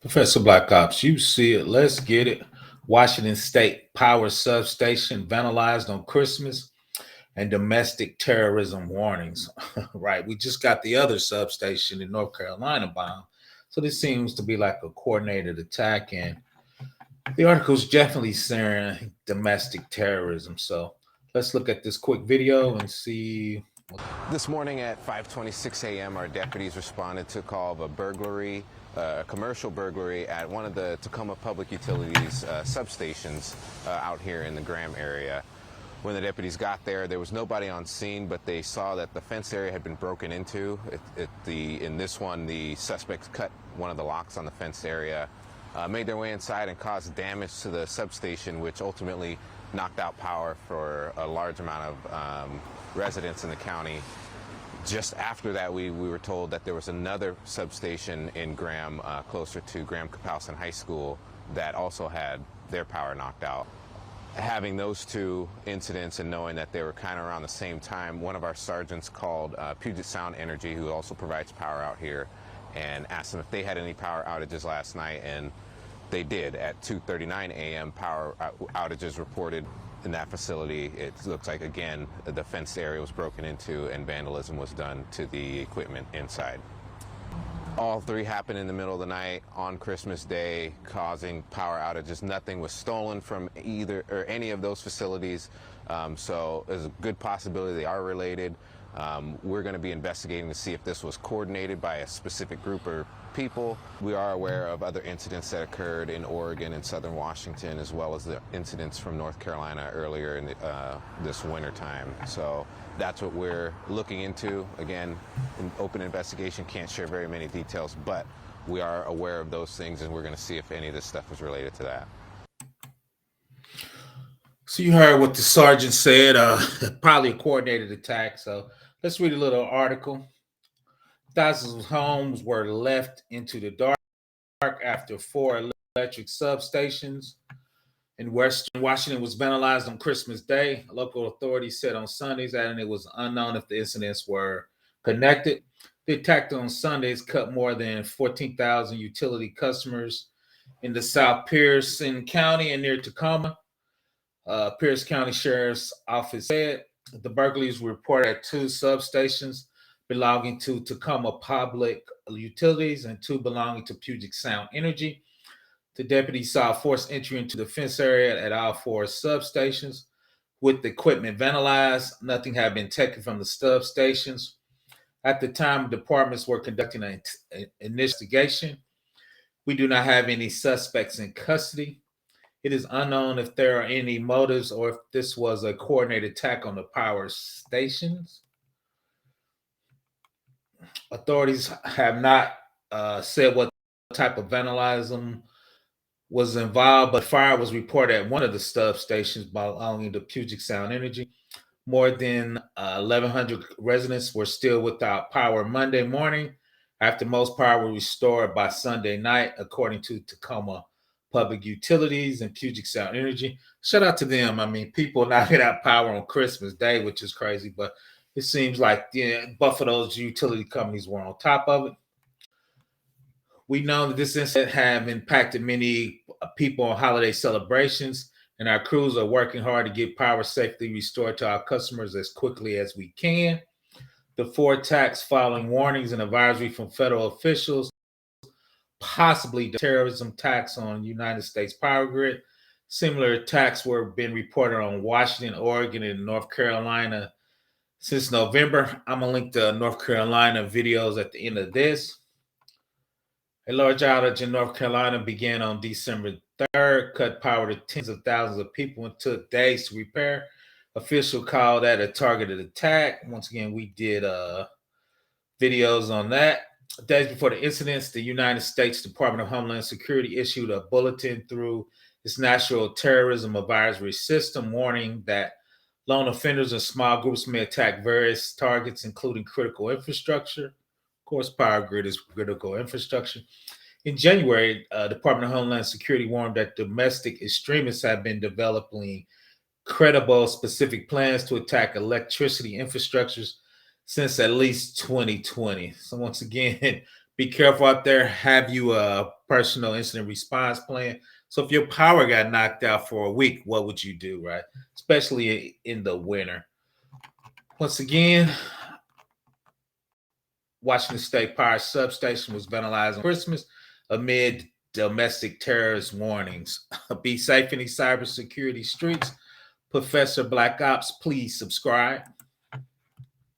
Professor Black Ops, you see it. Let's get it. Washington State Power Substation vandalized on Christmas and domestic terrorism warnings. Right. We just got the other substation in North Carolina bombed. So this seems to be like a coordinated attack. And the article's definitely saying domestic terrorism. So let's look at this quick video and see. This morning at 5:26 a.m., our deputies responded to a call of a burglary, a commercial burglary at one of the Tacoma Public Utilities substations out here in the Graham area. When the deputies got there, there was nobody on scene, but they saw that the fence area had been broken into. In this one, the suspects cut one of the locks on the fenced area, made their way inside and caused damage to the substation, which ultimately knocked out power for a large amount of residents in the county. Just after that, we were told that there was another substation in Graham, closer to Graham Kapowson High School, that also had their power knocked out. Having those two incidents and knowing that they were kind of around the same time, one of our sergeants called Puget Sound Energy, who also provides power out here, and asked them if they had any power outages last night, and they did. At 2:39 a.m., power outages reported in that facility. It looks like, again, the fenced area was broken into and vandalism was done to the equipment inside. All three happened in the middle of the night on Christmas Day, causing power outages. Nothing was stolen from either or any of those facilities, so there's a good possibility they are related. We're going to be investigating to see if this was coordinated by a specific group or people. We are aware of other incidents that occurred in Oregon and southern Washington, as well as the incidents from North Carolina earlier in this winter time. So that's what we're looking into. Again, an open investigation, can't share very many details, but we are aware of those things, and we're going to see if any of this stuff was related to that. So you heard what the sergeant said, probably a coordinated attack. So let's read a little article. Thousands of homes were left into the dark after 4 electric substations in Western Washington was vandalized on Christmas Day. Local authorities said on Sundays, adding it was unknown if the incidents were connected. The attack on Sundays cut more than 14,000 utility customers in the South Pierce County and near Tacoma. Pierce County Sheriff's Office said the burglaries were reported at 2 substations belonging to Tacoma Public Utilities and 2 belonging to Puget Sound Energy. The deputies saw forced entry into the fence area at all 4 substations with the equipment vandalized. Nothing had been taken from the substations. At the time, departments were conducting an investigation. We do not have any suspects in custody. It is unknown if there are any motives or if this was a coordinated attack on the power stations. Authorities have not said what type of vandalism was involved, but fire was reported at one of the substations belonging to Puget Sound Energy. More than 1,100 residents were still without power Monday morning after most power was restored by Sunday night, according to Tacoma Public Utilities and Puget Sound Energy. Shout out to them. I mean, people knocking out power on Christmas Day, which is crazy, but it seems like both of those utility companies were on top of it. We know that this incident have impacted many people on holiday celebrations, and our crews are working hard to get power safely restored to our customers as quickly as we can. The 4 attacks following warnings and advisory from federal officials, possibly terrorism attacks on United States power grid. Similar attacks were being reported on Washington, Oregon, and North Carolina since November. I'm going to link the North Carolina videos at the end of this. A large outage in North Carolina began on December 3rd, cut power to tens of thousands of people and took days to repair. Officials called that a targeted attack. Once again, we did videos on that. Days before the incidents, the United States Department of Homeland Security issued a bulletin through its National Terrorism Advisory System, warning that lone offenders and small groups may attack various targets, including critical infrastructure. Of course, power grid is critical infrastructure. In January, Department of Homeland Security warned that domestic extremists have been developing credible, specific plans to attack electricity infrastructures since at least 2020. So once again, Be careful out there. Have you a personal incident response plan? So if your power got knocked out for a week, what would you do, right? Especially in the winter. Once again, Washington State Power Substation was vandalized on Christmas amid domestic terrorist warnings. Be safe in these cybersecurity streets. Professor Black Ops, please subscribe.